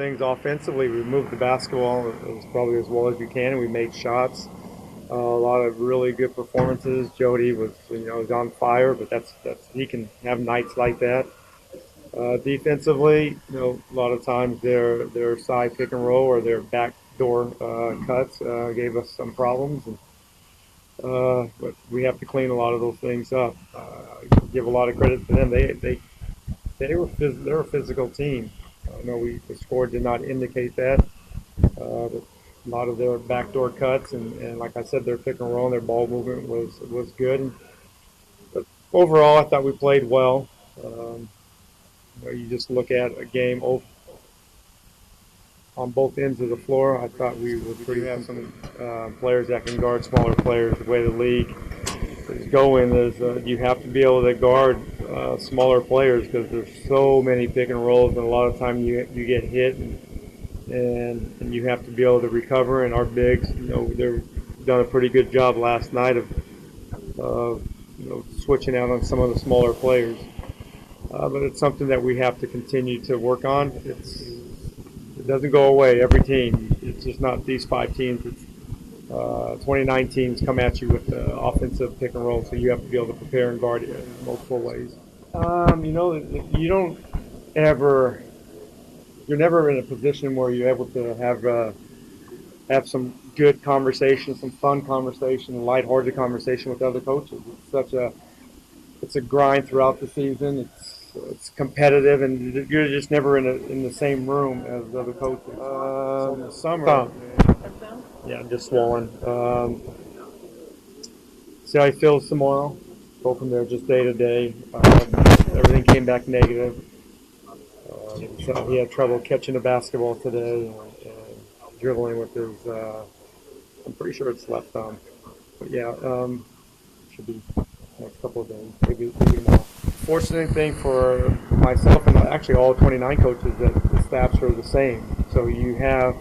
things offensively. We moved the basketball as probably as well as we can, and we made shots. A lot of really good performances. Jody was, was on fire, but that's he can have nights like that. Defensively, a lot of times their side pick and roll or their backdoor cuts gave us some problems, and but we have to clean a lot of those things up. Give a lot of credit to them. They're a physical team. I know the score did not indicate that. But a lot of their backdoor cuts and like I said, their pick and roll and their ball movement was good. But overall, I thought we played well. You just look at a game on both ends of the floor. I thought we have some players that can guard smaller players. The way the league is going is you have to be able to guard smaller players because there's so many pick and rolls, and a lot of time you get hit and you have to be able to recover. And our bigs, they've done a pretty good job last night of switching out on some of the smaller players. But it's something that we have to continue to work on. It doesn't go away. Every team, it's just not these 5 teams. It's 29 teams come at you with the offensive pick and roll, so you have to be able to prepare and guard it in multiple ways. You don't ever. You're never in a position where you're able to have some good conversation, some fun conversation, lighthearted conversation with other coaches. It's a grind throughout the season. It's competitive, and you're just never in the same room as other coaches. So in the summer, yeah, just swollen. See how he feels tomorrow. Go from there, just day to day. Everything came back negative. So he had trouble catching the basketball today and dribbling with his. I'm pretty sure it's left thumb. But yeah, should be next couple of days, maybe more. Fortunate thing for myself and actually all 29 coaches that the staffs are the same. So you have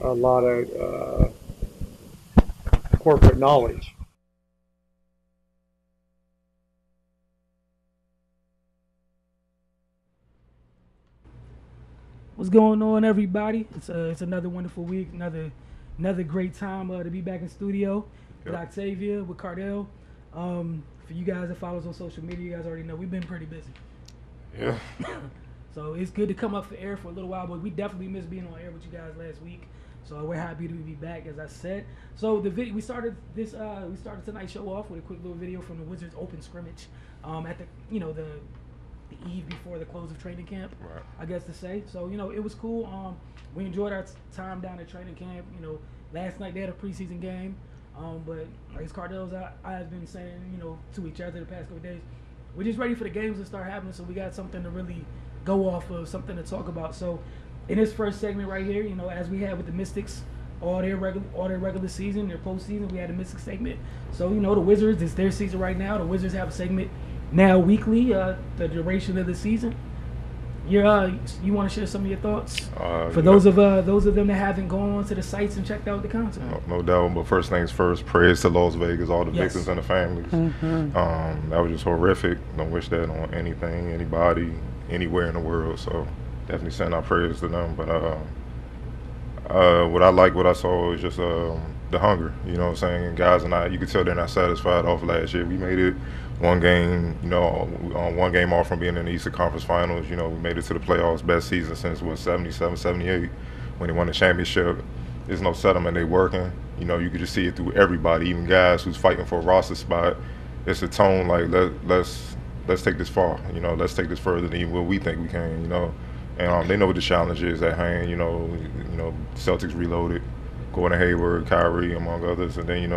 a lot of corporate knowledge. What's going on, everybody? It's another wonderful week, another great time to be back in studio with Octavia, with Cardell. For you guys that follow us on social media, you guys already know we've been pretty busy. Yeah. So it's good to come up for air for a little while, but we definitely missed being on air with you guys last week. So we're happy to be back, as I said. So we started tonight's show off with a quick little video from the Wizards open scrimmage at the eve before the close of training camp, right, I guess to say. So, it was cool. We enjoyed our time down at training camp. Last night they had a preseason game. But as Cardell's I've been saying, to each other the past couple of days, we're just ready for the games to start happening, so we got something to really go off of, something to talk about. So in this first segment right here, as we had with the Mystics, all their regular season, their postseason, we had a Mystics segment. So, the Wizards, it's their season right now. The Wizards have a segment now weekly, the duration of the season. You want to share some of your thoughts for those of them that haven't gone onto the sites and checked out the content? No doubt. But first things first, prayers to Las Vegas, all the victims and the families. Mm-hmm. That was just horrific. Don't wish that on anything, anybody, anywhere in the world. So definitely send our prayers to them. But what I saw was just the hunger. You know what I'm saying? And guys and you could tell they're not satisfied off last year. We made it one game off from being in the Eastern Conference Finals. We made it to the playoffs, best season since 77, 78 when they won the championship. There's no settlement. They working. You could just see it through everybody, even guys who's fighting for a roster spot. It's a tone like let's take this far. Let's take this further than what we think we can. And they know what the challenge is at hand. Celtics reloaded, Gordon Hayward, Kyrie, among others, and then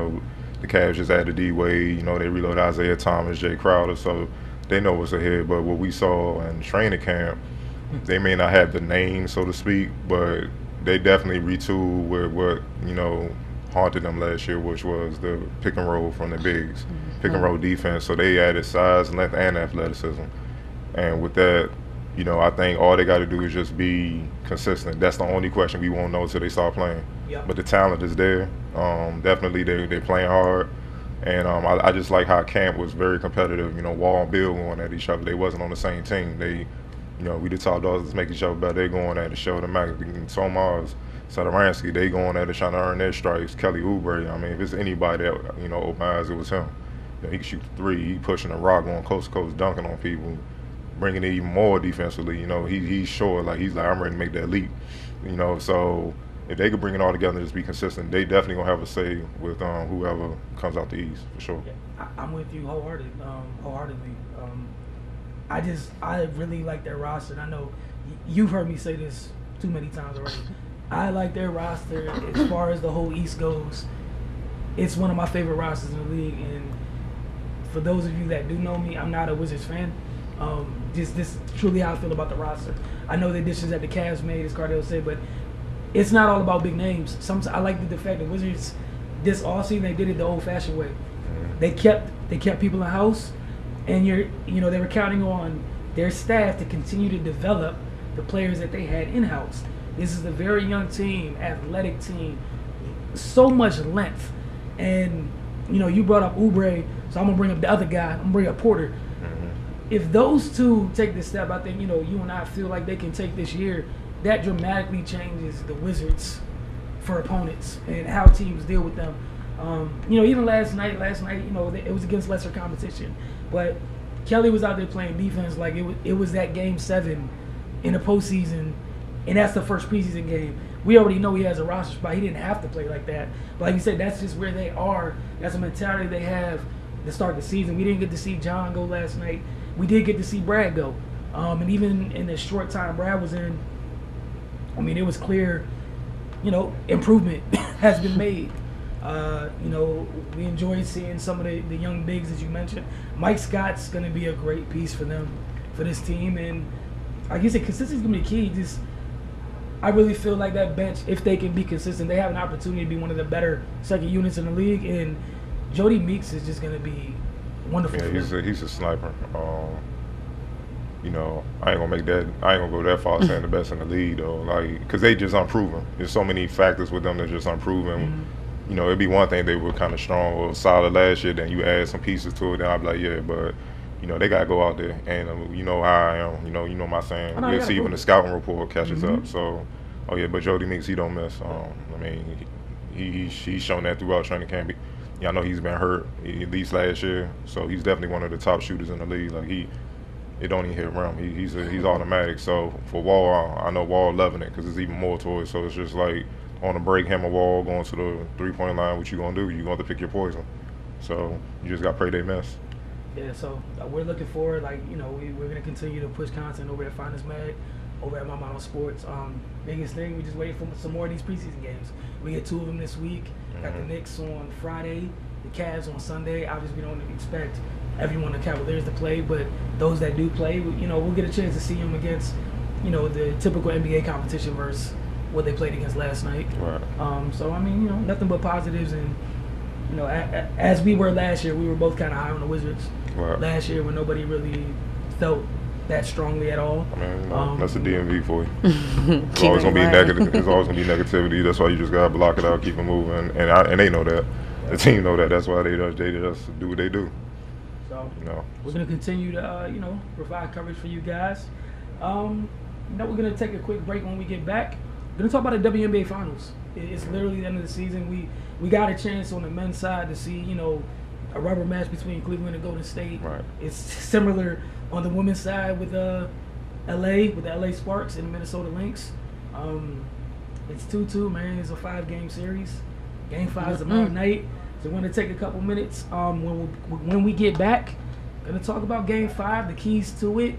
the Cavs just added D-Wade. They reload Isaiah Thomas, Jay Crowder, so they know what's ahead. But what we saw in training camp, they may not have the name, so to speak, but they definitely retooled with what haunted them last year, which was the pick and roll from the bigs, pick and roll defense. So they added size, length, and athleticism. And with that, I think all they got to do is just be consistent. That's the only question we won't know until they start playing. Yep. But the talent is there. Definitely, they're playing hard. And I just like how camp was very competitive. Wall and Bill going at each other. They wasn't on the same team. They You know, we the top dogs. Let's make each other better. They going at it, show the Mac, Tomas, Sadaransky, they going at it, trying to earn their stripes. Kelly Oubre, I mean, if it's anybody that, you know, open eyes, it was him. You know, he can shoot the three. He pushing the rock, going coast to coast, dunking on people, bringing it even more defensively. You know, he's sure, like, he's like, I'm ready to make that leap. You know, so if they could bring it all together and just be consistent, they definitely gonna have a say with whoever comes out the East, for sure. Yeah, I'm with you wholeheartedly. I really like their roster, and I know you've heard me say this too many times already. I like their roster as far as the whole East goes. It's one of my favorite rosters in the league, and for those of you that do know me, I'm not a Wizards fan. This is truly how I feel about the roster. I know the additions that the Cavs made, as Cardell said, but it's not all about big names. Sometimes I like the fact that Wizards this offseason they did it the old-fashioned way. They kept people in house, and they were counting on their staff to continue to develop the players that they had in-house. This is a very young team, athletic team, so much length. And, you brought up Oubre, so I'm going to bring up the other guy. I'm going to bring up Porter. If those two take this step, I think, you and I feel like they can take this year, that dramatically changes the Wizards for opponents and how teams deal with them. Even last night, it was against lesser competition. But Kelly was out there playing defense like it was that Game 7 in the postseason, and that's the first preseason game. We already know he has a roster spot. He didn't have to play like that. But like you said, that's just where they are. That's a mentality they have to start the season. We didn't get to see John go last night. We did get to see Brad go. And even in the short time Brad was in, it was clear, improvement has been made. We enjoyed seeing some of the young bigs, as you mentioned. Mike Scott's going to be a great piece for them, for this team. And like you said, consistency is going to be key. I really feel like that bench, if they can be consistent, they have an opportunity to be one of the better second units in the league. And Jody Meeks is just going to be wonderful. Yeah, he's a sniper. I ain't gonna go that far saying the best in the league though, like, because they just unproven. There's so many factors with them that just unproven. It'd be one thing they were kind of strong or solid last year, then you add some pieces to it, then I'd be like, yeah, but they gotta go out there, and you know how I am. You know my saying. We'll see when the scouting report catches up. So, but Jody Meeks, he don't miss. He's shown that throughout training camp. I know he's been hurt at least last year, so he's definitely one of the top shooters in the league. Like it don't even hit around. He's automatic. So for Wall, I know Wall loving it because it's even more to it. So it's just like on the break, him and Wall going to the 3-point line. What you gonna do? You gonna have to pick your poison. So you just got to pray they miss. Yeah. So we're looking forward. We're gonna continue to push content over at Finest Mag, over at My Model Sports. Biggest thing, we just waiting for some more of these preseason games. We get 2 of them this week. Got the Knicks on Friday, the Cavs on Sunday. Obviously, we don't expect everyone the Cavaliers to play, but those that do play, we'll get a chance to see them against, the typical NBA competition versus what they played against last night. Right. So nothing but positives, and as we were last year, we were both kind of high on the Wizards. Right. Last year when nobody really felt that strongly at all. That's a DMV for you. It's always gonna be negative. It's always gonna be negativity. That's why you just gotta block it out, keep it moving, and they know that. The team know that. That's why they just do what they do. So we're gonna continue to provide coverage for you guys. We're gonna take a quick break. When we get back, we're gonna talk about the WNBA finals. It's literally the end of the season. We got a chance on the men's side to see a rubber match between Cleveland and Golden State. Right. It's similar on the women's side with LA, with the LA Sparks and the Minnesota Lynx. It's 2-2, man. It's a 5-game series. Game 5 is tomorrow night. So we're going to take a couple minutes. When we get back, going to talk about Game 5, the keys to it.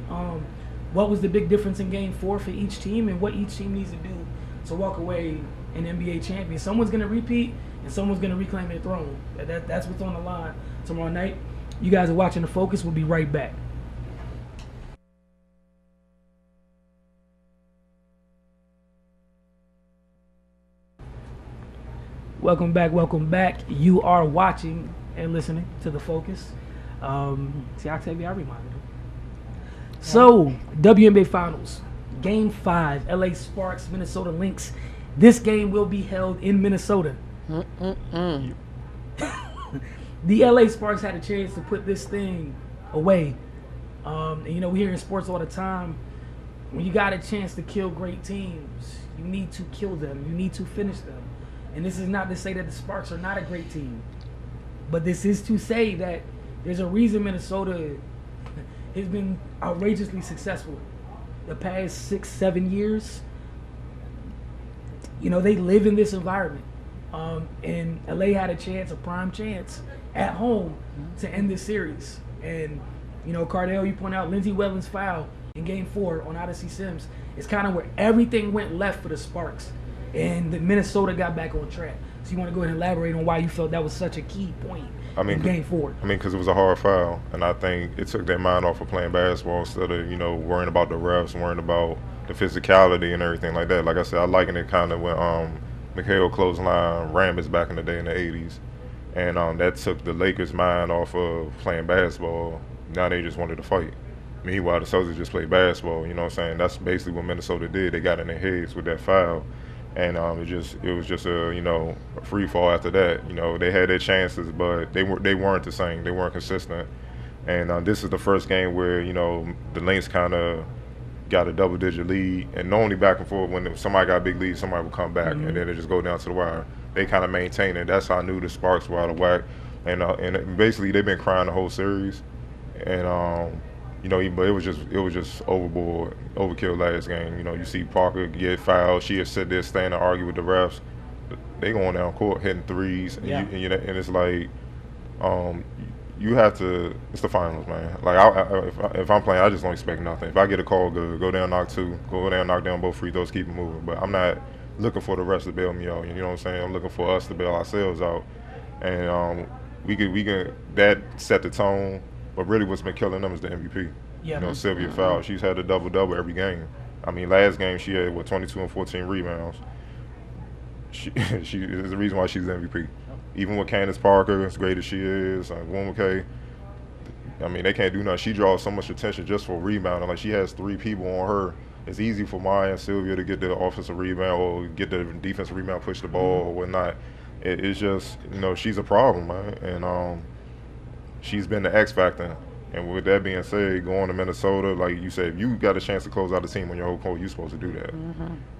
What was the big difference in Game 4 for each team, and what each team needs to do to walk away an NBA champion. Someone's going to repeat, and someone's going to reclaim their throne. That's what's on the line tomorrow night. You guys are watching The Focus. We'll be right back. Welcome back. You are watching and listening to The Focus. See, Octavia, I reminded him. So, WNBA Finals, Game 5, LA Sparks, Minnesota Lynx. This game will be held in Minnesota. The LA Sparks had a chance to put this thing away. We hear in sports all the time, when you got a chance to kill great teams, you need to kill them. You need to finish them. And this is not to say that the Sparks are not a great team, but this is to say that there's a reason Minnesota has been outrageously successful the past 6-7 years. You know, they live in this environment. And LA had a prime chance at home to end this series. And, you know, Cardell, you point out Lindsey Wetland's foul in Game 4 on Odyssey Sims is kind of where everything went left for the Sparks. And the Minnesota got back on track. So you want to go ahead and elaborate on why you felt that was such a key point in Game 4? I mean, because it was a hard foul, and I think it took their mind off of playing basketball instead of, you know, worrying about the refs, worrying about the physicality and everything like that. Like I said, I liken it kind of when Mikhail clothesline Rambis back in the day in the 80s. And that took the Lakers' mind off of playing basketball. Now they just wanted to fight. Meanwhile, the Celtics just played basketball, you know what I'm saying? That's basically what Minnesota did. They got in their heads with that foul. And it was just a, you know, a free fall after that. You know, they had their chances, but they weren't the same. They weren't consistent. And this is the first game where, you know, the Lynx kind of got a double-digit lead. And normally back and forth, when somebody got a big lead, somebody would come back, and then it just go down to the wire. They kind of maintained it. That's how I knew the Sparks were out of whack. And basically they've been crying the whole series. And you know, but it was just overkill last game. You know, you see Parker get fouled. She had sit there, stand and argue with the refs. They going down court hitting threes, and, and it's like, you have to. It's the finals, man. Like if I'm playing, I just don't expect nothing. If I get a call, good, go down, knock two, go down, knock down both free throws, keep it moving. But I'm not looking for the rest to bail me out. You know what I'm saying? I'm looking for us to bail ourselves out, and we can that set the tone. But really what's been killing them is the MVP. You know, Sylvia Fowler. She's had a double-double every game. I mean, last game she had, 22 and 14 rebounds. She is the reason why she's the MVP. Even with Candace Parker, as great as she is, Womack, I mean, they can't do nothing. She draws so much attention just for rebounding. Like, she has 3 people on her. It's easy for Maya and Sylvia to get the offensive rebound or get the defensive rebound, push the ball or whatnot. It's just, you know, she's a problem, man. And she's been the X factor. And with that being said, going to Minnesota, like you said, if you got a chance to close out the team on your whole court, you're supposed to do that.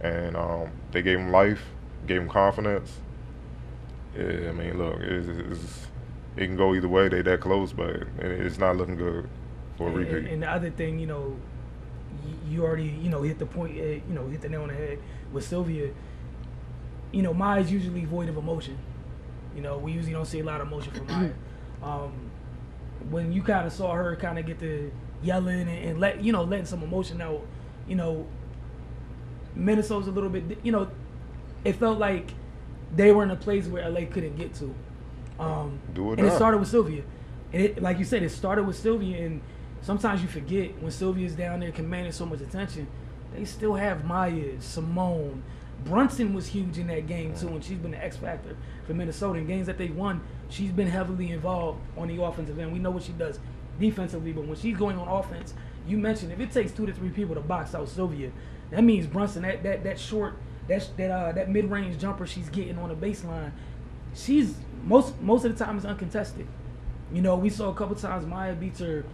And they gave him life, gave him confidence. Yeah, I mean, look, it can go either way. They that close, but it's not looking good for a repeat. And the other thing, you know, you already, you know, hit the point, you know, hit the nail on the head with Sylvia. You know, Maya's usually void of emotion. You know, we usually don't see a lot of emotion from Maya. When you kind of saw her kind of get to yelling and letting some emotion out, you know, Minnesota's a little bit, you know, it felt like they were in a place where LA couldn't get to. And it started with Sylvia. And like you said, it started with Sylvia, and sometimes you forget when Sylvia's down there commanding so much attention, they still have Maya, Simone. Brunson was huge in that game too, and she's been the X factor for Minnesota. In games that they've won, she's been heavily involved on the offensive end. We know what she does defensively, but when she's going on offense, you mentioned if it takes 2 to 3 people to box out Sylvia, that means Brunson, that short, that mid-range jumper she's getting on the baseline, she's most of the time is uncontested. You know, we saw a couple times Maya beats her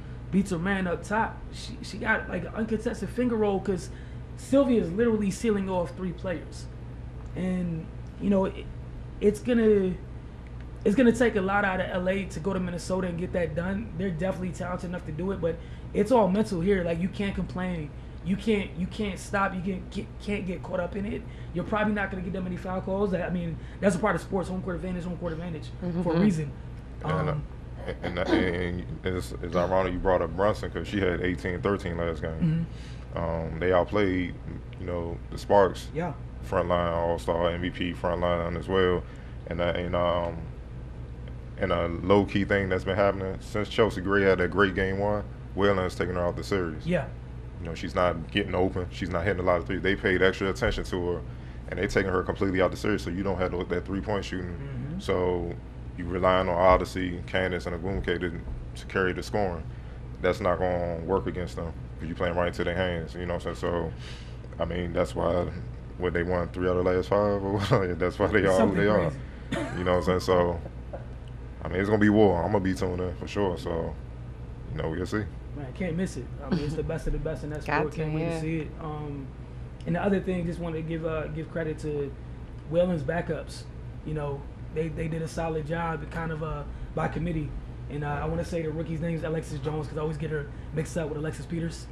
man up top. She got like an uncontested finger roll because Sylvia is literally sealing off 3 players, and you know it's gonna take a lot out of LA to go to Minnesota and get that done. They're definitely talented enough to do it, but it's all mental here. Like, you can't complain, you can't stop, you can't get caught up in it. You're probably not gonna get that many foul calls. I mean, that's a part of sports. Home court advantage for a reason. And it's ironic you brought up Brunson because she had 18-13 last game. They outplayed, you know, the Sparks. Frontline All-Star MVP frontline as well, and a low-key thing that's been happening since Chelsea Gray had that great game 1. Whalen's taking her out the series. You know, she's not getting open. She's not hitting a lot of threes. They paid extra attention to her, and they're taking her completely out the series. So you don't have that 3-point shooting. So you relying on Odyssey, Candace, and Agumke to carry the scoring. That's not going to work against them because you're playing right into their hands. You know what I'm saying? So, I mean, that's why they won 3 out of the last 5. Or that's why they are who they are. You know what I'm saying? So, I mean, it's going to be war. I'm going to be tuned in for sure. So, you know, we'll see. Man, can't miss it. I mean, it's the best of the best in that Got sport. to, Can't wait yeah. to see it. And the other thing, just wanted to give credit to Whalen's backups. You know, they did a solid job, kind of by committee. And I want to say the rookie's name is Alexis Jones because I always get her mixed up with Alexis Peters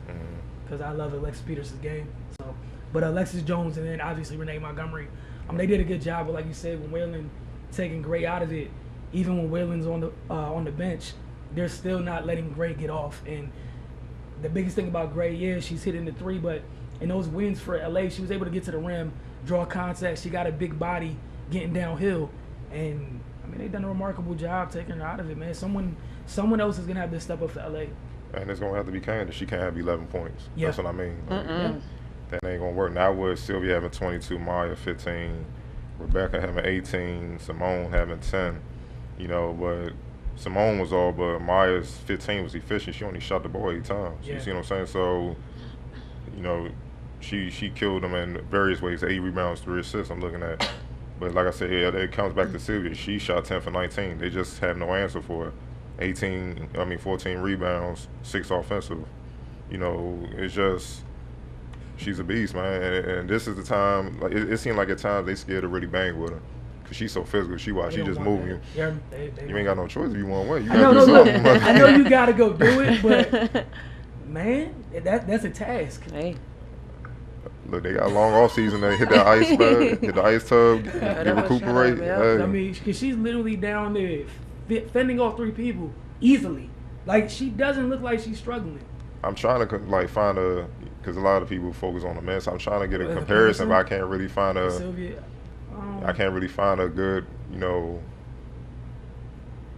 because I love Alexis Peters' game. So, but Alexis Jones and then obviously Renee Montgomery, they did a good job. But like you said, when Whalen taking Gray out of it, even when Whalen's on the bench, they're still not letting Gray get off. And the biggest thing about Gray is she's hitting the three, but in those wins for LA, she was able to get to the rim, draw contact. She got a big body getting downhill, and I mean they've done a remarkable job taking her out of it, man. Someone else is gonna have to step up for LA. And it's gonna have to be Candace. She can't have 11 points. Yeah. That's what I mean. Yeah. That ain't gonna work. Now with Sylvia having 22, Maya 15, Rebecca having 18, Simone having 10. You know, but Simone was all, but Maya's 15 was efficient. She only shot the ball 8 times. Yeah. You see what I'm saying? So, you know, she killed them in various ways. 8 rebounds, 3 assists. I'm looking at. But like I said, yeah, it comes back to Sylvia. She shot 10 for 19. They just have no answer for it. 14 rebounds, 6 offensive. You know, it's just she's a beast, man. And this is the time. Like it seemed like at times they scared to really bang with her. She's so physical. She just moving you. Yeah, you ain't got no choice if you want to win. You I know, gotta do look, something. I know you gotta go do it, but man, that's a task. Hey. Look, they got a long off season. They hit the ice hit the ice tub, get recuperate. Yeah. I mean, because she's literally down there fending off 3 people easily. Like she doesn't look like she's struggling. I'm trying to like find a, because a lot of people focus on the men. So I'm trying to get a comparison, but I can't really find a. Sylvia, I can't really find a good, you know.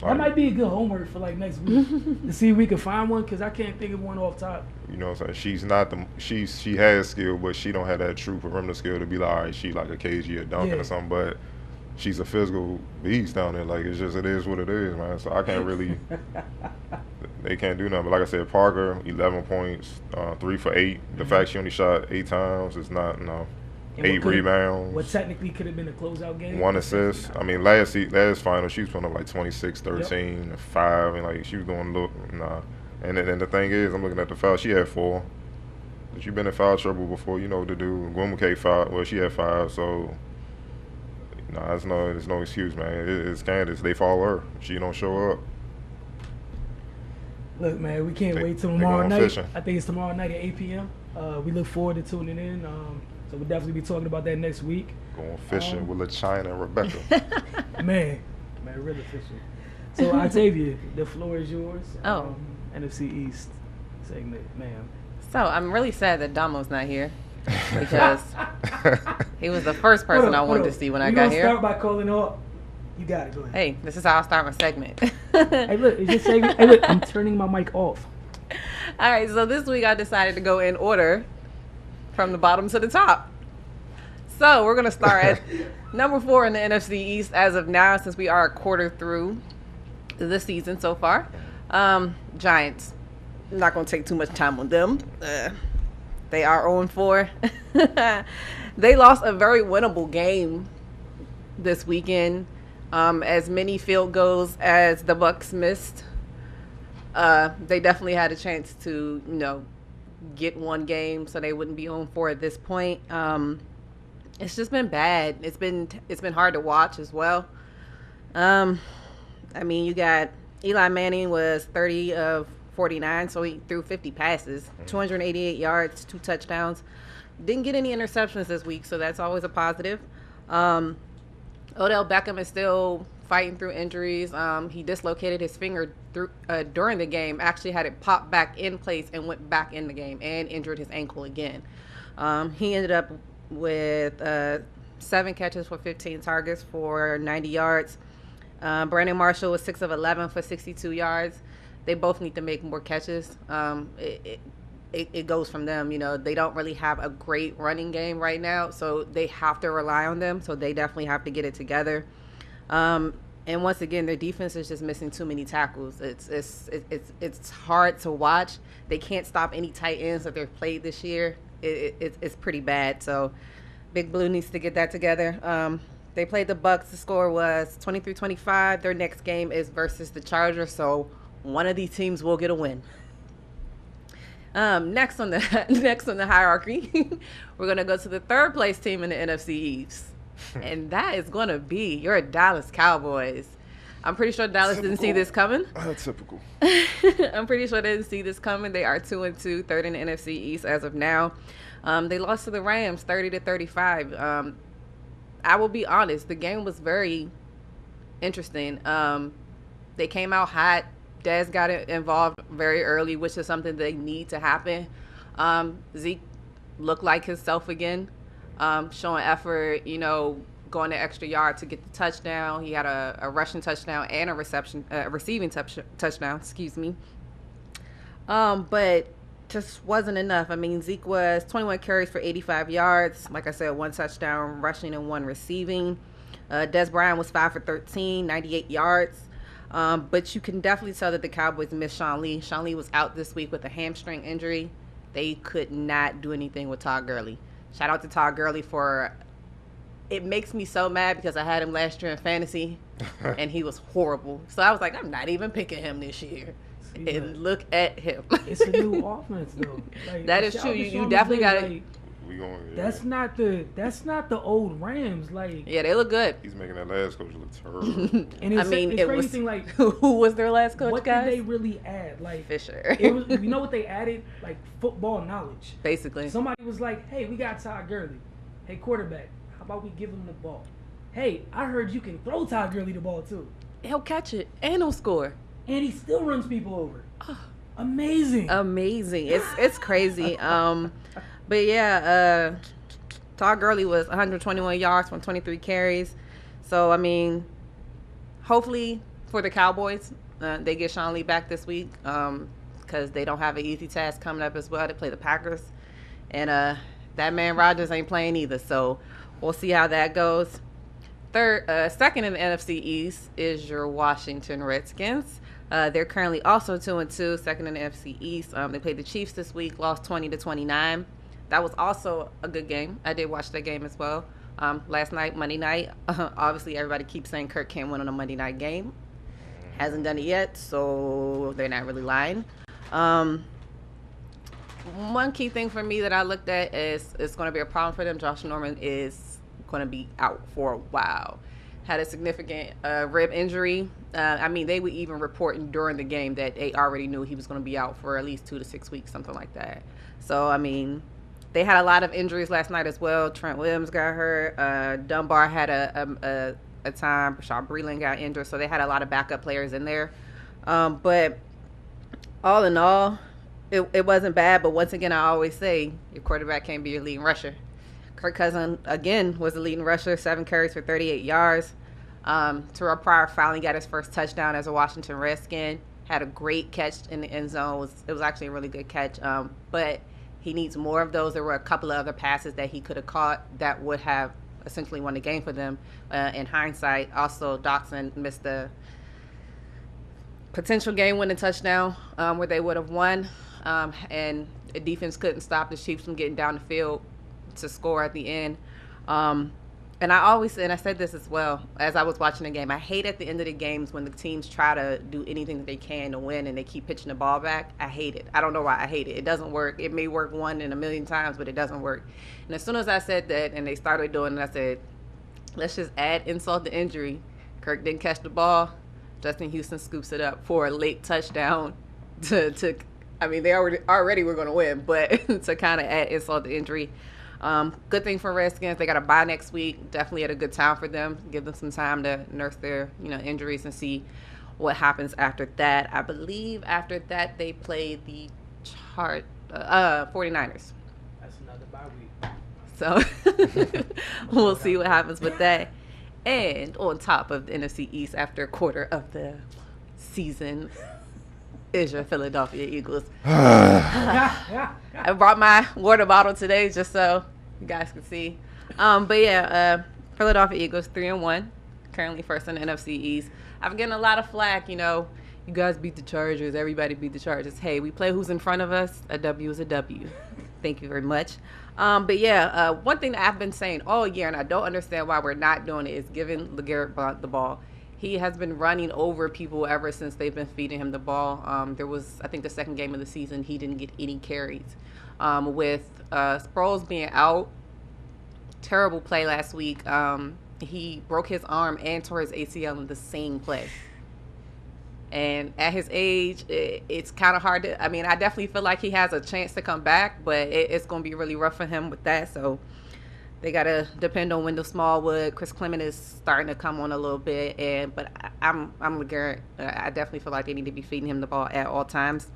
That might be a good homework for like next week to see if we can find one because I can't think of one off top. You know what I'm saying? She's not the she has skill, but she don't have that true perimeter skill to be like, all right, she like a KG or Duncan or something. But she's a physical beast down there. Like it is what it is, man. So I can't really. They can't do nothing. But like I said, Parker, 11 points, 3 for 8. The fact she only shot 8 times is not no. And 8 rebounds. What technically could have been a closeout game. 1 assist. I mean, last final, she was putting up like 26, 13, 5, and like she was doing nah. And then the thing is, I'm looking at the foul. She had 4. But you've been in foul trouble before. You know what to do. Gwen McKay 5. Well, she had 5. So, nah, there's no excuse, man. It's Candace. They follow her. She don't show up. Look, man, we can't wait till tomorrow night. Fishing. I think it's tomorrow night at 8 p.m. We look forward to tuning in. So we'll definitely be talking about that next week. Going fishing with LaChina and Rebecca. Man, really fishing. So Octavia, the floor is yours. Oh. NFC East segment, ma'am. So I'm really sad that Damo's not here because he was the first person I wanted to see when I got here. Start by calling up. You got it. Go ahead. Hey, this is how I start my segment. Hey, look, it's just segment. Hey, look, I'm turning my mic off. All right, so this week I decided to go in order from the bottom to the top. So we're going to start at number 4 in the NFC East as of now, since we are a quarter through the season so far. Giants. I'm not going to take too much time on them. They are 0-4. They lost a very winnable game this weekend. As many field goals as the Bucks missed, they definitely had a chance to, get one game so they wouldn't be 0-4 at this point. It's just been bad. It's been hard to watch as well. You got Eli Manning was 30 of 49, so he threw 50 passes, 288 yards, 2 touchdowns. Didn't get any interceptions this week, so that's always a positive. Odell Beckham is still fighting through injuries. He dislocated his finger during the game, actually had it pop back in place and went back in the game and injured his ankle again. He ended up with 7 catches for 15 targets for 90 yards. Brandon Marshall was 6 of 11 for 62 yards. They both need to make more catches. It goes from them. They don't really have a great running game right now, so they have to rely on them. So they definitely have to get it together. And once again, their defense is just missing too many tackles. It's hard to watch. They can't stop any tight ends that they've played this year. It's pretty bad. So Big Blue needs to get that together. They played the Bucks. The score was 23-25. Their next game is versus the Chargers. So one of these teams will get a win. Next on the next on the hierarchy, we're gonna go to the third place team in the NFC East, and that is gonna be your Dallas Cowboys. I'm pretty sure Dallas didn't see this coming. Typical. I'm pretty sure they didn't see this coming. They are 2-2, third in the NFC East as of now. They lost to the Rams 30-35. I will be honest, the game was very interesting. They came out hot. Dez got involved very early, which is something they need to happen. Zeke looked like himself again, showing effort, going the extra yard to get the touchdown. He had a rushing touchdown and a receiving touchdown, but just wasn't enough. I mean, Zeke was 21 carries for 85 yards. Like I said, 1 touchdown rushing and 1 receiving. Des Bryant was 5 for 13, 98 yards. But you can definitely tell that the Cowboys missed Sean Lee. Sean Lee was out this week with a hamstring injury. They could not do anything with Todd Gurley. Shout out to Todd Gurley it makes me so mad because I had him last year in fantasy and he was horrible. So I was like, I'm not even picking him this year. And look at him. It's a new offense though. Like, that is true. You definitely got to. That's not the old Rams. Like, yeah, they look good. He's making that last coach look terrible. And it's crazy thing, like, who was their last coach, what guys? did they really add? Like, Fisher. You know what they added? Like, football knowledge. Basically. Somebody was like, hey, we got Todd Gurley. Hey, quarterback, how about we give him the ball? Hey, I heard you can throw Todd Gurley the ball too. He'll catch it and he'll score. And he still runs people over. Oh, amazing. It's crazy. But yeah, Todd Gurley was 121 yards from 23 carries. So, I mean, hopefully for the Cowboys, they get Sean Lee back this week because they don't have an easy task coming up as well. They play the Packers. And that man Rodgers ain't playing either. So we'll see how that goes. Second in the NFC East is your Washington Redskins. They're currently also 2-2, second in the NFC East. They played the Chiefs this week, lost 20-29. That was also a good game. I did watch that game as well. Last night, Monday night. Obviously, everybody keeps saying Kirk can't win on a Monday night game. Hasn't done it yet, so they're not really lying. One key thing for me that I looked at is it's going to be a problem for them. Josh Norman is going to be out for a while. Had a significant rib injury. I mean, they were even reporting during the game that they already knew he was going to be out for at least 2 to 6 weeks, something like that. So, I mean, they had a lot of injuries last night as well. Trent Williams got hurt. Dunbar had a time. Rashad Breeland got injured. So they had a lot of backup players in there. But all in all, it wasn't bad. But once again, I always say your quarterback can't be your leading rusher. Kirk Cousins, again, was the leading rusher, 7 carries for 38 yards. Terrell Pryor finally got his first touchdown as a Washington Redskin. Had a great catch in the end zone. It was actually a really good catch. But he needs more of those. There were a couple of other passes that he could have caught that would have essentially won the game for them. In hindsight, also Dotson missed the potential game-winning touchdown where they would have won. And the defense couldn't stop the Chiefs from getting down the field to score at the end. And I said this as well as I was watching the game, I hate at the end of the games when the teams try to do anything that they can to win and they keep pitching the ball back. I hate it. I don't know why I hate it. It doesn't work. It may work 1 in a million times, but it doesn't work. And as soon as I said that and they started doing it, I said, let's just add insult to injury. Kirk didn't catch the ball. Justin Houston scoops it up for a late touchdown to I mean, they already were going to win, but to kind of add insult to injury. Good thing for Redskins. They got a bye next week. Definitely had a good time for them. Give them some time to nurse their, injuries and see what happens after that. I believe after that they play the 49ers. That's another bye week. So we'll see what happens with that. And on top of the NFC East after a quarter of the season is your Philadelphia Eagles. I brought my water bottle today just so you guys can see. But yeah, Philadelphia Eagles 3-1, currently first in the NFC East. I've getting a lot of flack, you guys beat the Chargers, everybody beat the Chargers. Hey, we play who's in front of us. A W is a W. Thank you very much. But yeah, one thing that I've been saying all year, and I don't understand why we're not doing it, is giving LeGarrette Blount the ball. he has been running over people ever since they've been feeding him the ball. There was, I think, the second game of the season, he didn't get any carries. With Sproles being out, terrible play last week. He broke his arm and tore his ACL in the same play. And at his age, it's kind of hard to, I mean, I definitely feel like he has a chance to come back, but it's going to be really rough for him with that. So they got to depend on Wendell Smallwood. Chris Clement is starting to come on a little bit. But I'm LeGarrette. I definitely feel like they need to be feeding him the ball at all times.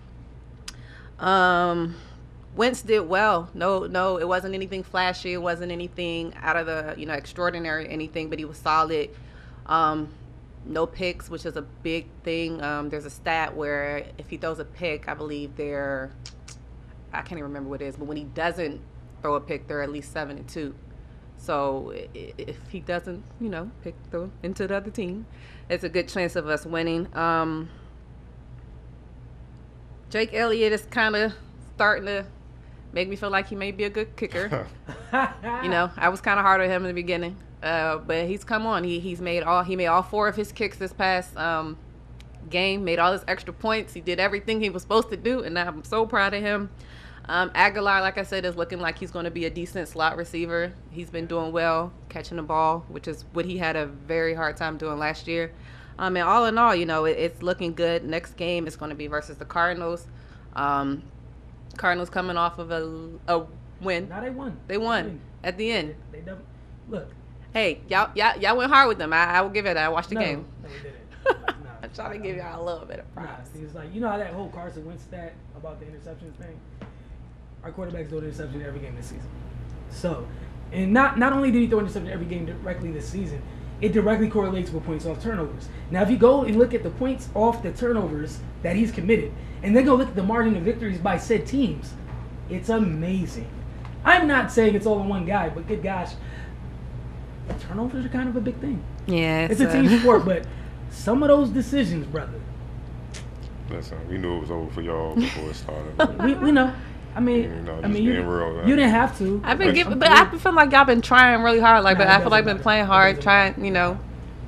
Wentz did well. No, it wasn't anything flashy. It wasn't anything out of the, extraordinary or anything, but he was solid. No picks, which is a big thing. There's a stat where if he throws a pick, I believe I can't even remember what it is, but when he doesn't throw a pick, they're at least 7-2. So if he doesn't, pick into the other team, it's a good chance of us winning. Jake Elliott is kind of starting to make me feel like he may be a good kicker. I was kind of hard on him in the beginning. But he's come on. He made all 4 of his kicks this past game, made all his extra points. He did everything he was supposed to do, and I'm so proud of him. Aguilar, like I said, is looking like he's going to be a decent slot receiver. He's been doing well, catching the ball, which is what he had a very hard time doing last year. And all in all, it's looking good. Next game is going to be versus the Cardinals. Cardinals coming off of a win. Now they won. They won at the end. They look. Hey, y'all went hard with them. I will give it that. I watched the game. No, they didn't. I'm trying to give y'all a little bit of props. It's like, how that whole Carson Wentz stat about the interceptions thing? Our quarterbacks throw an interception every game this season. So, and not only did he throw an interception every game directly this season, it directly correlates with points off turnovers. Now, if you go and look at the points off the turnovers that he's committed, and then go look at the margin of victories by said teams, it's amazing. I'm not saying it's all in one guy, but good gosh, turnovers are kind of a big thing. Yeah, it's a team sport, but some of those decisions, brother. Listen, we knew it was over for y'all before it started. we know. I mean, you didn't have to. I've been feeling like y'all been trying really hard. But I feel like been playing hard, trying.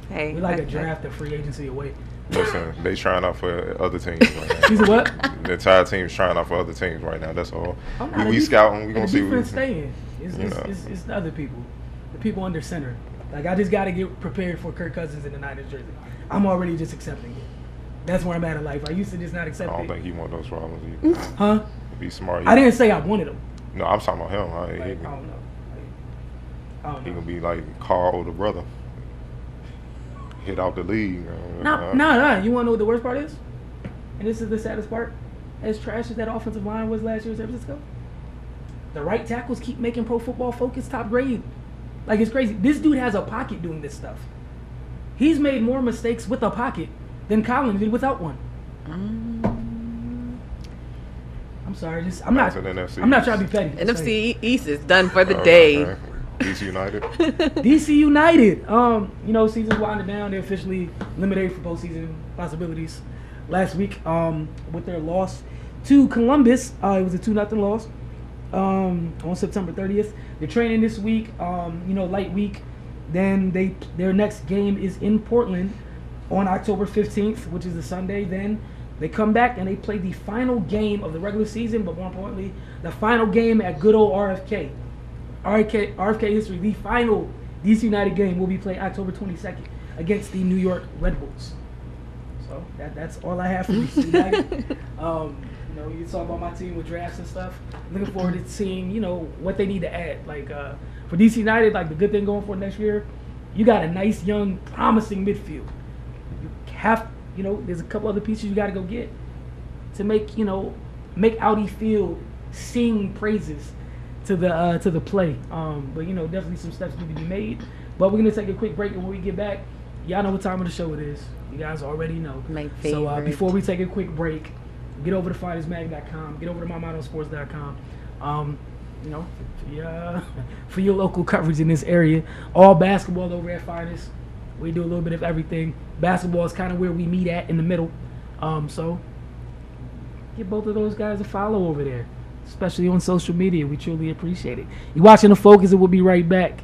Hey, we like a draft a free agency away. Listen, they trying out for other teams right now. You said what? The entire team's trying out for other teams right now. That's all. We scouting. We gonna see. The defense staying. It's the other people. The people under center. Like, I just got to get prepared for Kirk Cousins in the Niners jersey. I'm already just accepting it. That's where I'm at in life. I used to just not accept it. I don't think he want those problems either. Huh? Be smart. I didn't say I wanted him. No, I'm talking about him. I don't know. He gonna be like Carl, older brother. Hit out the league. No. You want to know what the worst part is? And this is the saddest part. As trash as that offensive line was last year in San Francisco, the right tackles keep making Pro Football Focus top grade. Like, it's crazy. This dude has a pocket doing this stuff. He's made more mistakes with a pocket than Collins did without one. I'm sorry. I'm not trying to be petty. NFC East is done for the day. Okay. DC United. DC United. Season's winding down. They're officially eliminated for postseason possibilities last week with their loss to Columbus. It was a 2-0 loss on September 30th. They're training this week, light week. Then their next game is in Portland on October 15th, which is a Sunday. Then they come back and they play the final game of the regular season, but more importantly, the final game at good old RFK. RFK history, the final DC United game will be played October 22nd against the New York Red Bulls. So that's all I have for DC United. You talk about my team with drafts and stuff. Looking forward to seeing, what they need to add. Like, for DC United, like, the good thing going for next year, you got a nice, young, promising midfield. You have, there's a couple other pieces you got to go get to make Audi Field sing praises to the play. But definitely some steps need to be made. But we're gonna take a quick break, and when we get back, y'all know what time of the show it is. You guys already know. My favorite. So before we take a quick break, get over to finestmag.com, get over to mymodelsports.com. For your local coverage in this area. All basketball over at Finest. We do a little bit of everything. Basketball is kind of where we meet at in the middle. So give both of those guys a follow over there, especially on social media. We truly appreciate it. You're watching The Focus, and we'll be right back.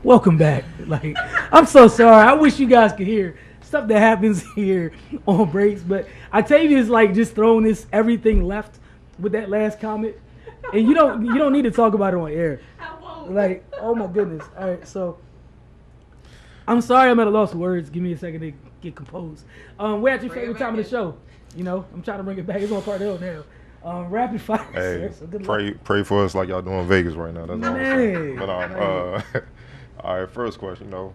Welcome back. Like, I'm so sorry. I wish you guys could hear stuff that happens here on breaks, but Octavia's like just throwing this everything left with that last comment, and you don't need to talk about it on air. I won't. Like, oh my goodness. All right, so I'm sorry I'm at a loss of words. Give me a second to get composed. We're at your Bring it favorite time back of the show. You know, I'm trying to bring it back. It's on Cardell now. Rapid fire. Hey, So good luck. pray for us like y'all doing Vegas right now. That's all I'm saying. Man. But all right, first question. You know,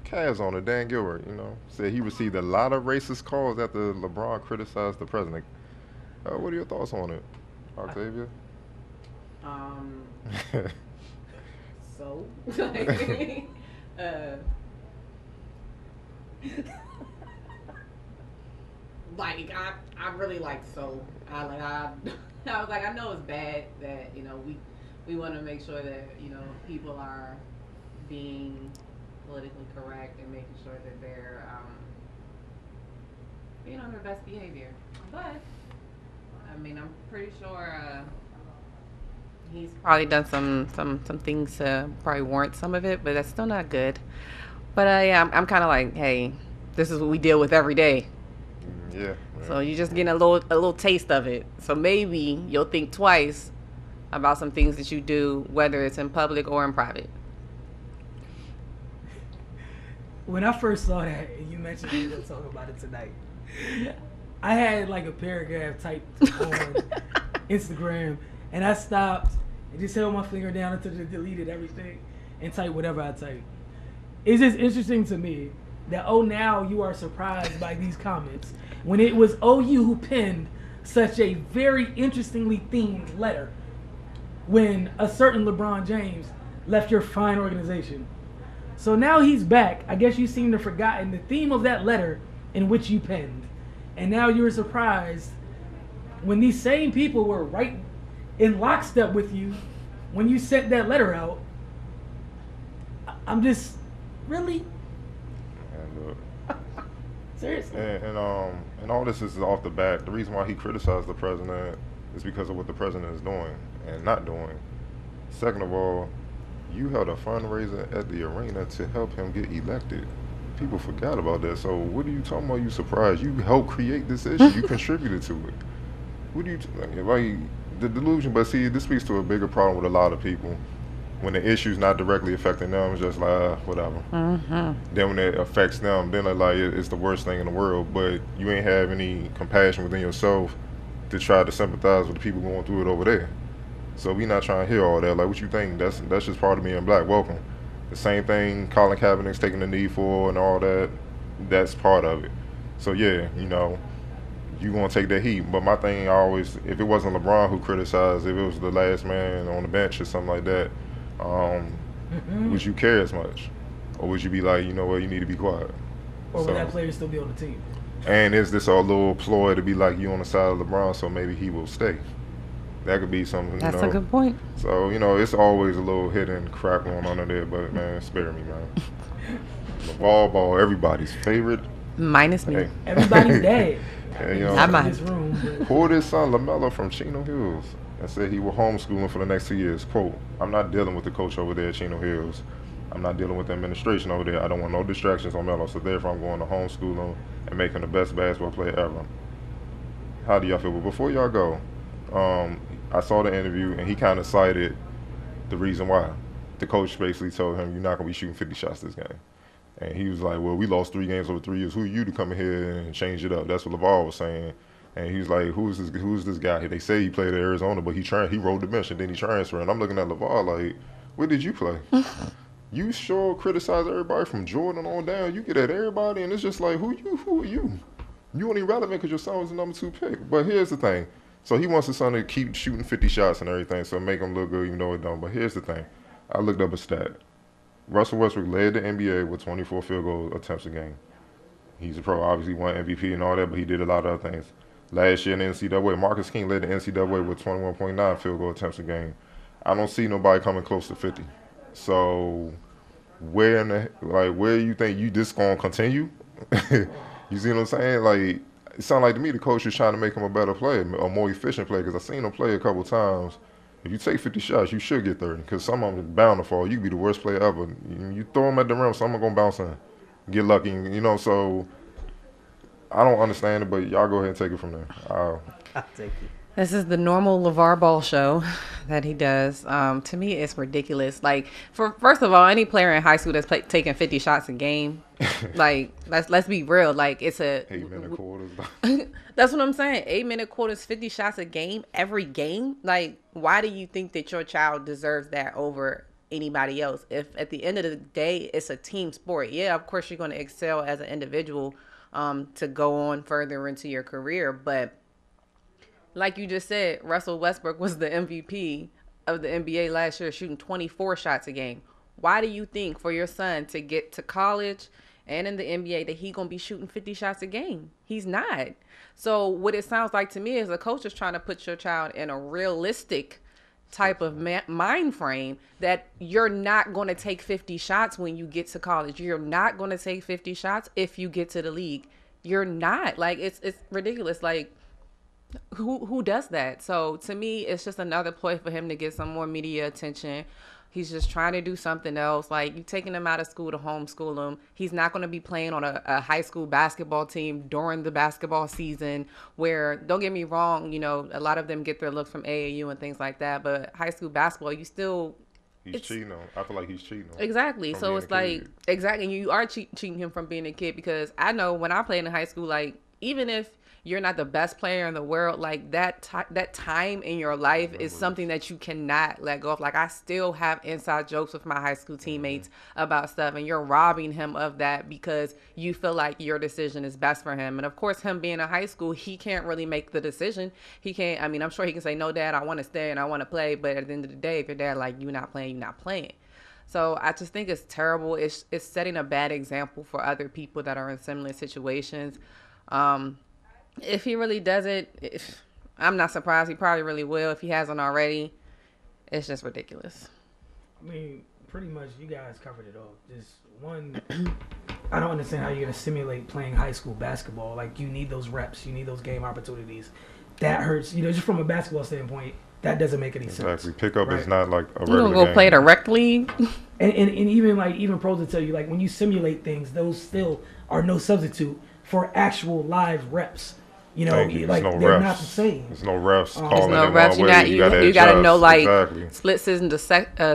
Cavs owner Dan Gilbert, you know, said he received a lot of racist calls after LeBron criticized the president. What are your thoughts on it, Octavia? So, like I really like so I was like I know it's bad that we want to make sure that people are being politically correct and making sure that they're being on their best behavior, but I mean I'm pretty sure he's probably done some things to probably warrant some of it, but that's still not good. But yeah, I'm kind of like, hey, this is what we deal with every day. Yeah. So you're just getting a little taste of it. So maybe you'll think twice about some things that you do, whether it's in public or in private. When I first saw that, and you mentioned we were going to talk about it tonight, I had like a paragraph typed on Instagram, and I stopped and just held my finger down until it deleted everything and typed whatever I typed. It's just interesting to me that, now you are surprised by these comments when it was OU who penned such a very interestingly themed letter when a certain LeBron James left your fine organization. So now he's back. I guess you seem to have forgotten the theme of that letter in which you penned. And now you're surprised when these same people were right in lockstep with you when you sent that letter out. I'm just, really? And look, Seriously? and all this is off the bat. The reason why he criticized the president is because of what the president is doing and not doing. Second of all, you held a fundraiser at the arena to help him get elected. People forgot about that. So what are you talking about? You surprised? You helped create this issue. You contributed to it. What do you like? The delusion. But see, this speaks to a bigger problem with a lot of people. When the issue's not directly affecting them, it's just like whatever. Mm-hmm. Then when it affects them, then they're like it's the worst thing in the world. But you ain't have any compassion within yourself to try to sympathize with the people going through it over there. So we not trying to hear all that. Like, what you think? That's just part of being black. Welcome. The same thing Colin Kaepernick's taking the knee for and all that. That's part of it. So yeah, you gonna take that heat. But my thing always, if it wasn't LeBron who criticized, if it was the last man on the bench or something like that, would you care as much, or would you be like, you know what, you need to be quiet? Or would that player still be on the team? And is this a little ploy to be like you on the side of LeBron, so maybe he will stay? That could be something. That's a good point. So it's always a little hidden crap going on under there. But man, spare me, man. Lavar Ball, everybody's favorite. Minus me. Hey. Everybody's dead. Yeah, I'm in this room. pulled his son LaMelo from Chino Hills and said he will homeschool him for the next 2 years. Quote, I'm not dealing with the coach over there at Chino Hills. I'm not dealing with the administration over there. I don't want no distractions on Melo. So therefore, I'm going to homeschool him and make him the best basketball player ever. How do y'all feel? But before y'all go, I saw the interview and he kind of cited the reason why. The coach basically told him, you're not going to be shooting 50 shots this game. And he was like, well, we lost 3 games over 3 years. Who are you to come in here and change it up? That's what Lavar was saying. And he was like, who's this guy? They say he played at Arizona, but he rode the bench and then he transferred. And I'm looking at Lavar like, where did you play? You sure criticize everybody from Jordan on down. You get at everybody, and it's just like, who are you? You only relevant because your son was the number 2 pick. But here's the thing. So he wants his son to keep shooting 50 shots and everything, so make him look good even though it don't. But here's the thing. I looked up a stat. Russell Westbrook led the NBA with 24 field goal attempts a game. He's a pro, obviously won MVP and all that, but he did a lot of other things. Last year in the NCAA, Marcus King led the NCAA with 21.9 field goal attempts a game. I don't see nobody coming close to 50. So where you think you just gonna continue? You see what I'm saying? Like, it sounded like to me the coach was trying to make him a better player, a more efficient player, because I seen him play a couple times, If you take 50 shots, you should get 30 because some of them are bound to fall. You could be the worst player ever. You throw them at the rim, some are going to bounce in. Get lucky, so I don't understand it, but y'all go ahead and take it from there. I'll take it. This is the normal Lavar Ball show that he does. To me, it's ridiculous. Like, first of all, any player in high school that's taking 50 shots a game, like, let's be real. Like, it's a 8-minute quarters. That's what I'm saying. 8-minute quarters, 50 shots a game, every game. Like, why do you think that your child deserves that over anybody else? If at the end of the day, it's a team sport. Yeah, of course you're going to excel as an individual to go on further into your career, but like you just said, Russell Westbrook was the MVP of the NBA last year, shooting 24 shots a game. Why do you think for your son to get to college and in the NBA that he's going to be shooting 50 shots a game? He's not. So what it sounds like to me is the coach is trying to put your child in a realistic type of mind frame that you're not going to take 50 shots when you get to college. You're not going to take 50 shots if you get to the league. You're not. Like, it's ridiculous. Like, who does that? So to me, it's just another ploy for him to get some more media attention. He's just trying to do something else. Like, you taking him out of school to homeschool him. He's not going to be playing on a high school basketball team during the basketball season where, don't get me wrong, a lot of them get their looks from AAU and things like that. But high school basketball, you still... He's cheating on. I feel like he's cheating on. Exactly. So it's like, exactly. You are cheating him from being a kid, because I know when I played in high school, like, even if you're not the best player in the world, like that time in your life is something that you cannot let go of. Like, I still have inside jokes with my high school teammates about stuff, and you're robbing him of that because you feel like your decision is best for him. And of course, him being in high school, he can't really make the decision. He can't, I mean, I'm sure he can say, no, Dad, I want to stay and I want to play. But at the end of the day, if your dad like, you're not playing, you're not playing. So I just think it's terrible. It's setting a bad example for other people that are in similar situations. If he really does it, I'm not surprised. He probably really will if he hasn't already. It's just ridiculous. I mean, pretty much you guys covered it all. Just one, I don't understand how you're going to simulate playing high school basketball. Like, you need those reps. You need those game opportunities. That hurts. Just from a basketball standpoint, that doesn't make any sense. Exactly. Pickup is not like a You regular don't go game. play the rec league? And even pros will tell you, like, when you simulate things, those still are no substitute for actual live reps. Like, they're refs. not the same. There's no refs There's calling no it refs. one way. You got to know, like, exactly.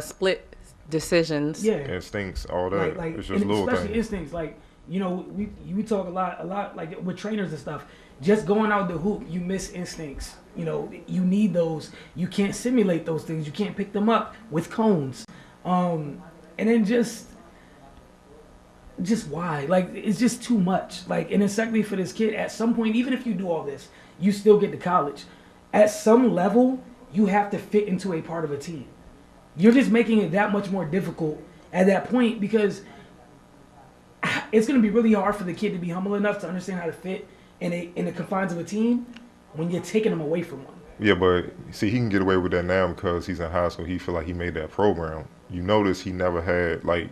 split decisions. Yeah. Instincts, all that. Like it's just little especially things. instincts. Like, we talk a lot like with trainers and stuff. Just going out the hoop, you miss instincts. You need those. You can't simulate those things. You can't pick them up with cones. And then just why? Like, it's just too much. Like, and it's secondly for this kid, at some point, even if you do all this, you still get to college. At some level, you have to fit into a part of a team. You're just making it that much more difficult at that point, because it's going to be really hard for the kid to be humble enough to understand how to fit in the confines of a team when you're taking them away from one. Yeah, but see, he can get away with that now because he's in high school. He feel like he made that program. You notice he never had, like,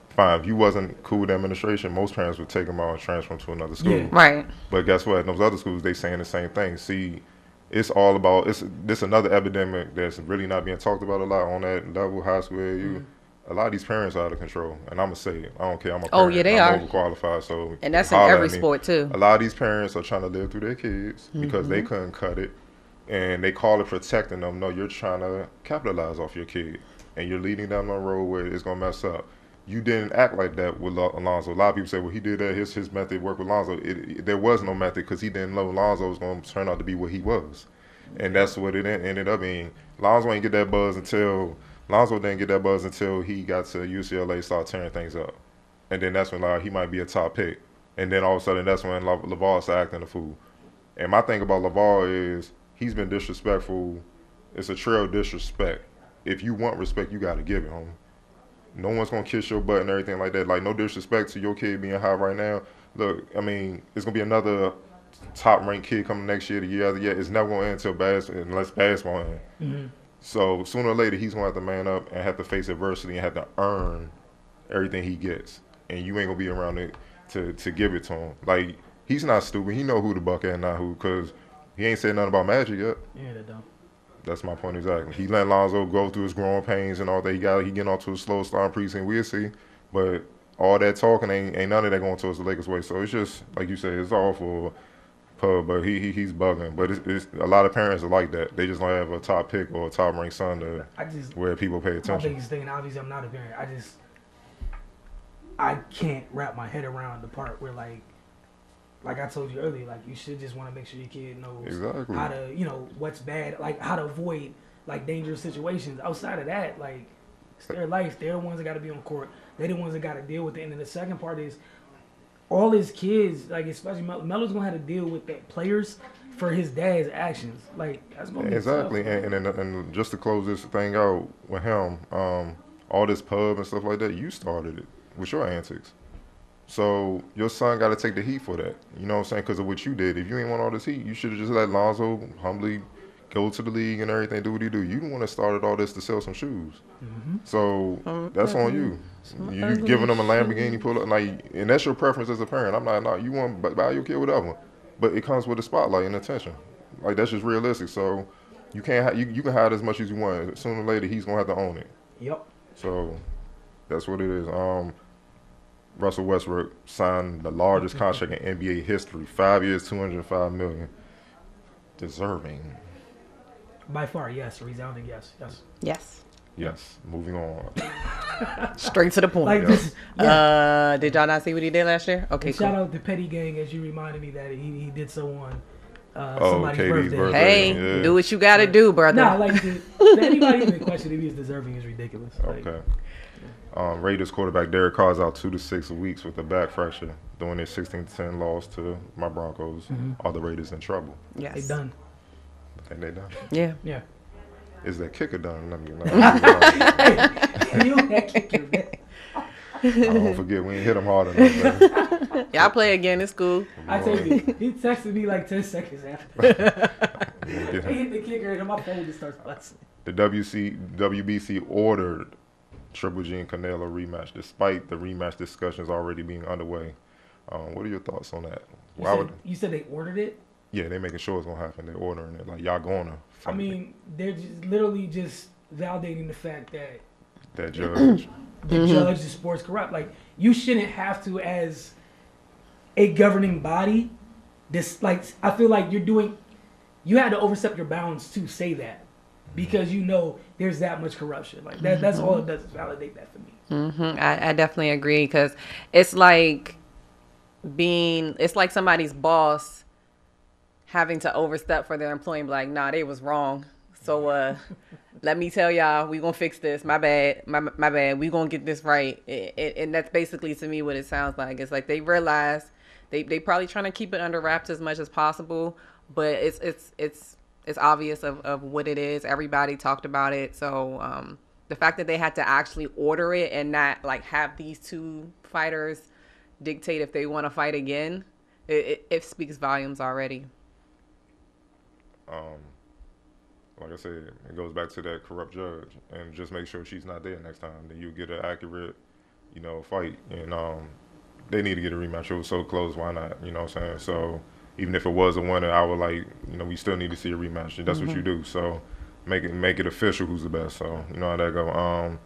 fine, if you wasn't cool with administration, most parents would take him out and transfer him to another school. Yeah. Right. But guess what? In those other schools, they saying the same thing. See, it's all about, this another epidemic that's really not being talked about a lot on that level, high school AAU. A lot of these parents are out of control. And I'm going to say it. I don't care. I'm a parent. Oh, yeah, they I'm are. overqualified. So And that's in holler every at me. sport, too. A lot of these parents are trying to live through their kids because they couldn't cut it. And they call it protecting them. No, you're trying to capitalize off your kid. And you're leading down the road where it's going to mess up. You didn't act like that with Alonzo. A lot of people say, well, he did that. His method worked with Alonzo. There was no method because he didn't know Alonzo was going to turn out to be what he was. And that's what it ended up being. Alonzo didn't get that buzz until he got to UCLA, started tearing things up. And then that's when he might be a top pick. And then all of a sudden, that's when Lavar started acting a fool. And my thing about Lavar is he's been disrespectful. It's a trail of disrespect. If you want respect, you got to give it, homie. No one's going to kiss your butt and everything like that. Like, no disrespect to your kid being high right now. Look, I mean, it's going to be another top-ranked kid coming next year, the year after year. It's never going to end unless basketball ends. Mm-hmm. So sooner or later, he's going to have to man up and have to face adversity and have to earn everything he gets. And you ain't going to be around it to give it to him. Like, he's not stupid. He know who the buck at and not who, because he ain't said nothing about Magic yet. Yeah, they don't. That's my point exactly. He let Lonzo go through his growing pains and all that. He getting off to a slow start in preseason. We'll see, but all that talking ain't none of that going towards the Lakers' way. So it's just like you say, it's all for pub. But he's bugging. But it's a lot of parents are like that. They just don't have a top pick or a top ranked son where people pay My attention. biggest thing, and obviously I'm not a parent. I can't wrap my head around the part where like I told you earlier, like you should just want to make sure your kid knows Exactly. how to, you know, what's bad, like how to avoid like dangerous situations. Outside of that, like it's their life. They're the ones that got to be on court. They're the ones that got to deal with it. And then the second part is all his kids, like especially Melo's gonna have to deal with the players for his dad's actions. Like that's gonna be Exactly, tough. and just to close this thing out with him, all this pub and stuff like that, you started it with your antics. So your son got to take the heat for that. You know what I'm saying? Because of what you did. If you ain't want all this heat, you should have just let Lonzo humbly go to the league and everything, do what he do. You didn't want to start all this to sell some shoes. So that's on you. You giving them a Lamborghini pull up, like, and that's your preference as a parent. I'm like, no, you want to buy your kid whatever, but it comes with a spotlight and attention. Like that's just realistic. So you can't you can hide as much as you want. Sooner or later, he's gonna have to own it. Yep. So that's what it is. Russell Westbrook signed the largest contract in NBA history. 5 years, $205 million. Deserving. By far, yes. Resounding yes. Yes. Yes. Yes. Moving on. Straight to the point. Like this. Yeah. Did y'all not see what he did last year? Okay, And cool. shout out to Petty Gang as you reminded me that he did so on Oh, somebody's KD's birthday. Hey, Yeah. do what you gotta do, brother. Nah, like anybody even question if he's deserving is ridiculous. Like, Okay. Raiders quarterback Derek Carr's out 2 to 6 weeks with a back fracture, doing their 16-10 loss to my Broncos. Are the Raiders in trouble? Yes. they done. I think they done. Yeah. Yeah. Is that kicker done? You that kicker, man. I don't forget, we ain't hit him hard enough, man. Y'all play again. It's cool. I tell you, he texted me like 10 seconds after. He hit the kicker and my phone just starts busting. The WBC ordered Triple G and Canelo rematch, despite the rematch discussions already being underway. What are your thoughts on that? You said they ordered it? Yeah, they're making sure it's gonna happen. They're ordering it. Like y'all gonna. I mean, they're just literally just validating the fact that that judge. the judge is sports corrupt. Like you shouldn't have to, as a governing body, this like I feel like you had to overstep your bounds to say that because you know there's that much corruption. Like that's all it does is validate that for me. I definitely agree because it's like somebody's boss having to overstep for their employee and be like, nah, they was wrong. So let me tell y'all, we gonna fix this. My bad. My bad. We gonna get this right. And that's basically to me what it sounds like. It's like they realize they probably trying to keep it under wraps as much as possible, but it's obvious of what it is. Everybody talked about it. So the fact that they had to actually order it and not like have these two fighters dictate if they want to fight again, it speaks volumes already. Like I said, it goes back to that corrupt judge, and just make sure she's not there next time. Then you get an accurate, fight. And they need to get a rematch. It was so close. Why not? You know what I'm saying? So even if it was a winner, I would like, we still need to see a rematch. That's what you do. So make it official. Who's the best? So you know how that go.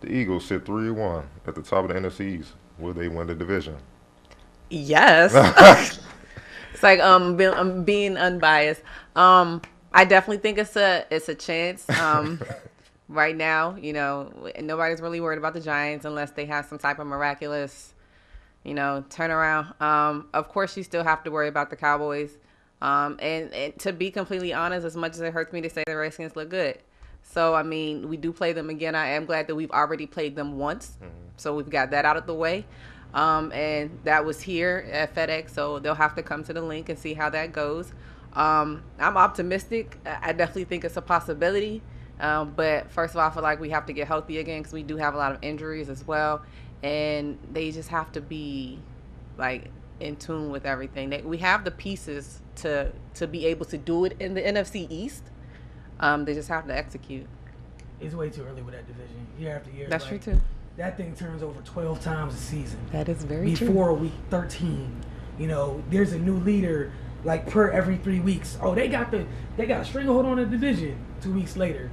The Eagles sit 3-1 at the top of the NFC East. Will they win the division? Yes. It's like I'm being unbiased. I definitely think it's a chance. Right now, nobody's really worried about the Giants unless they have some type of miraculous, turnaround. Of course, you still have to worry about the Cowboys. And to be completely honest, as much as it hurts me to say the Redskins look good. So, I mean, we do play them again. I am glad that we've already played them once. So we've got that out of the way. And that was here at FedEx. So they'll have to come to the link and see how that goes. I'm optimistic. I definitely think it's a possibility. But first of all, I feel like we have to get healthy again because we do have a lot of injuries as well. And they just have to be, like, in tune with everything. We have the pieces to be able to do it in the NFC East. They just have to execute. It's way too early with that division. Year after year. That's true, too. That thing turns over 12 times a season. That is very true. Before week 13. There's a new leader like per every 3 weeks. Oh, they got a stranglehold on the division. 2 weeks later.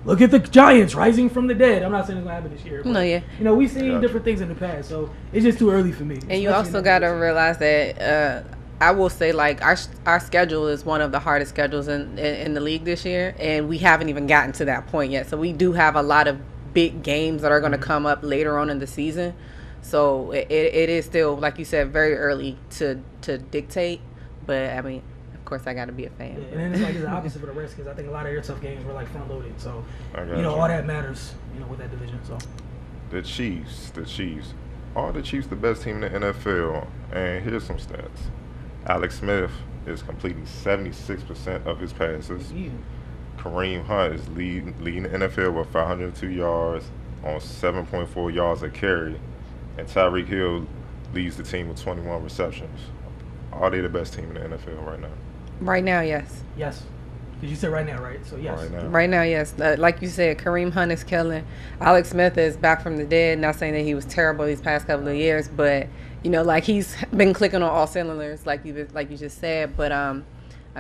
Look at the Giants rising from the dead. I'm not saying it's gonna happen this year. But, No, yeah. You know, we've seen different things in the past, so it's just too early for me. And you also got to realize that I will say, like, our schedule is one of the hardest schedules in the league this year, and we haven't even gotten to that point yet. So we do have a lot of big games that are going to come up later on in the season. So it is still, like you said, very early to dictate. But I mean, of course, I got to be a fan. Yeah, and then it's like it's the opposite for the Redskins. I think a lot of their tough games were like front loaded. So you know, all that matters. You know, with that division. So the Chiefs. Are the Chiefs the best team in the NFL? And here's some stats. Alex Smith is completing 76% of his passes. yeah. Kareem Hunt is leading the NFL with 502 yards on 7.4 yards a carry. And Tyreek Hill leads the team with 21 receptions. Are they the best team in the NFL right now? Right now, yes. Yes. Because you said right now, right? So yes. Right now, yes. Like you said, Kareem Hunt is killing. Alex Smith is back from the dead. Not saying that he was terrible these past couple of years, but you know, like he's been clicking on all cylinders, like you just said. But I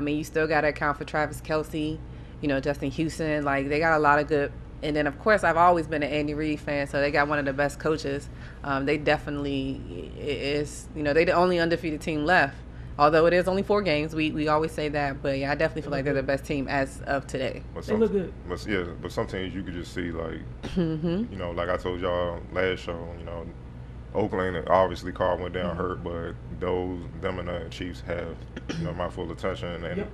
mean, you still got to account for Travis Kelce, you know, Justin Houston. Like they got a lot of good. And then of course, I've always been an Andy Reid fan, so they got one of the best coaches. They definitely is. You know, they the only undefeated team left. Although it is only 4 games, we always say that. But yeah, I definitely feel like they're the best team as of today. They look good. But sometimes you could just see, like, Mm-hmm. you know, like I told y'all last show, you know, Oakland, obviously Carr went down hurt, but them and the Chiefs have, you know, my full attention. And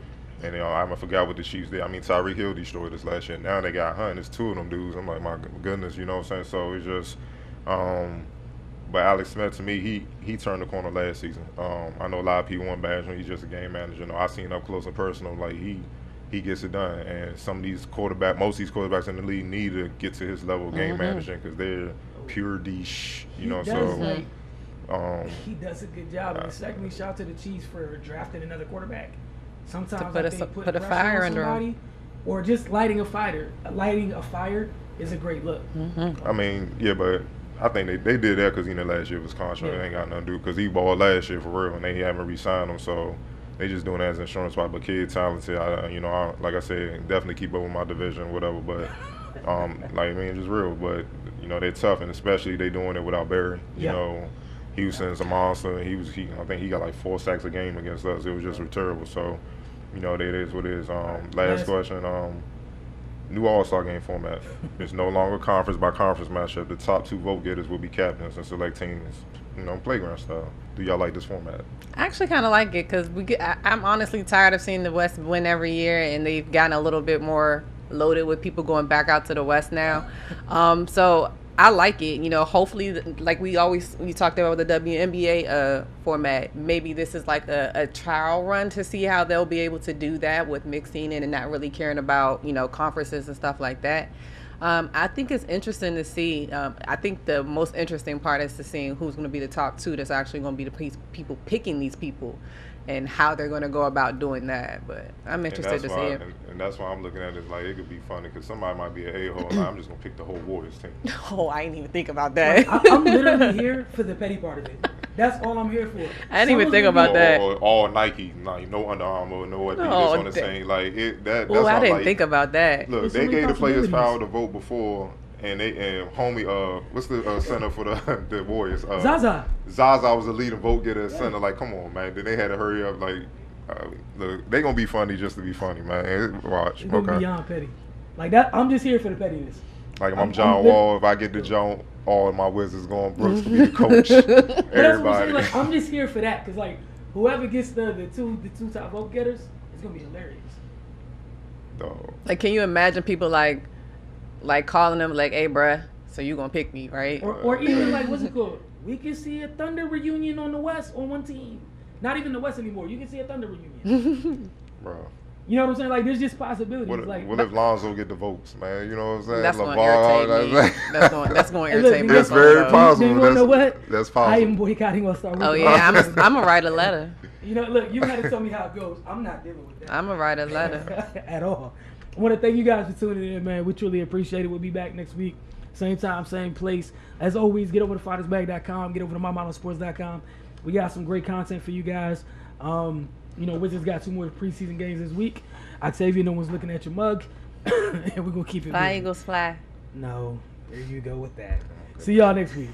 and you know, I forgot what the Chiefs did. I mean, Tyreek Hill destroyed us last year. Now they got Hunt. It's 2 of them dudes. I'm like, my goodness, you know what I'm saying? So it's just, but Alex Smith, to me, he turned the corner last season. I know a lot of people want to bash him. He's just a game manager. You know, I've seen up close and personal. Like he gets it done. And most of these quarterbacks in the league need to get to his level of game managing because they're pure dish. You know, he does a good job. And secondly, shout out to the Chiefs for drafting another quarterback. Sometimes put a fire under him, or just lighting a fire. Lighting a fire is a great look. Mm-hmm. I mean, yeah, but I think they did that because, you know, last year was contract. It ain't got nothing to do because he balled last year for real, and they haven't re-signed him, so they just doing that as insurance spot. But kid talented, like I said, definitely keep up with my division, whatever. But like I mean, just real. But you know, they're tough, and especially they doing it without Barry. You know, Houston's a monster. I think he got like 4 sacks a game against us. It was just terrible. So, you know, it is what it is. Last question. New All-Star game format. It's no longer conference by conference matchup. The top 2 vote getters will be captains and select teams, you know, playground style. Do y'all like this format? I actually kind of like it because I'm honestly tired of seeing the West win every year, and they've gotten a little bit more loaded with people going back out to the West now. So I like it. You know, hopefully, like we talked about with the WNBA format, maybe this is like a trial run to see how they'll be able to do that with mixing in and not really caring about, you know, conferences and stuff like that. I think it's interesting to see. I think the most interesting part is to seeing who's going to be the top 2 that's actually going to be the people picking these people and how they're going to go about doing that. But I'm interested to see it. And that's why I'm looking at it like it could be funny because somebody might be an a-hole and I'm just going to pick the whole Warriors team. Oh, I didn't even think about that. I'm literally here for the petty part of it. That's all I'm here for. I didn't even think about that. All Nike, no Under Armour, no Adidas on the same. Like it. That's I didn't think about that. Look, they gave the players power to vote before, and homie, what's the center for the Warriors? Zaza was the leading vote getter at center. Like, come on, man. Then they had to hurry up. Like, look, they gonna be funny just to be funny, man. Watch. It's gonna be beyond petty. Like that. I'm just here for the pettiness. Like if I'm John Wall, if I get the John, all of my Wizards going Brooks to be the coach. Everybody. Like, I'm just here for that because like whoever gets the two top vote getters, it's gonna be hilarious. Dog. Like, can you imagine people like calling them like, "Hey, bruh, so you gonna pick me, right?" Or even like, what's it called? We can see a Thunder reunion on the West on one team. Not even the West anymore. You can see a Thunder reunion. Bro. You know what I'm saying? Like, there's just possibilities. What if Lonzo get the votes, man? You know what I'm saying? That's going to irritate me. That's going to irritate me. That's very possible. You know what? That's possible. I am boycotting All-Star Weekend. Oh, yeah. I'm going to write a letter. You know, look, you had to tell me how it goes. I'm not dealing with that. I'm going to write a letter. At all. I want to thank you guys for tuning in, man. We truly appreciate it. We'll be back next week. Same time, same place. As always, get over to FightersBag.com. Get over to MyModelSports.com. We got some great content for you guys. Wizards got 2 more preseason games this week. Octavia, no one's looking at your mug. And we're going to keep it Fly moving. Eagles fly. No, there you go with that. See y'all next week.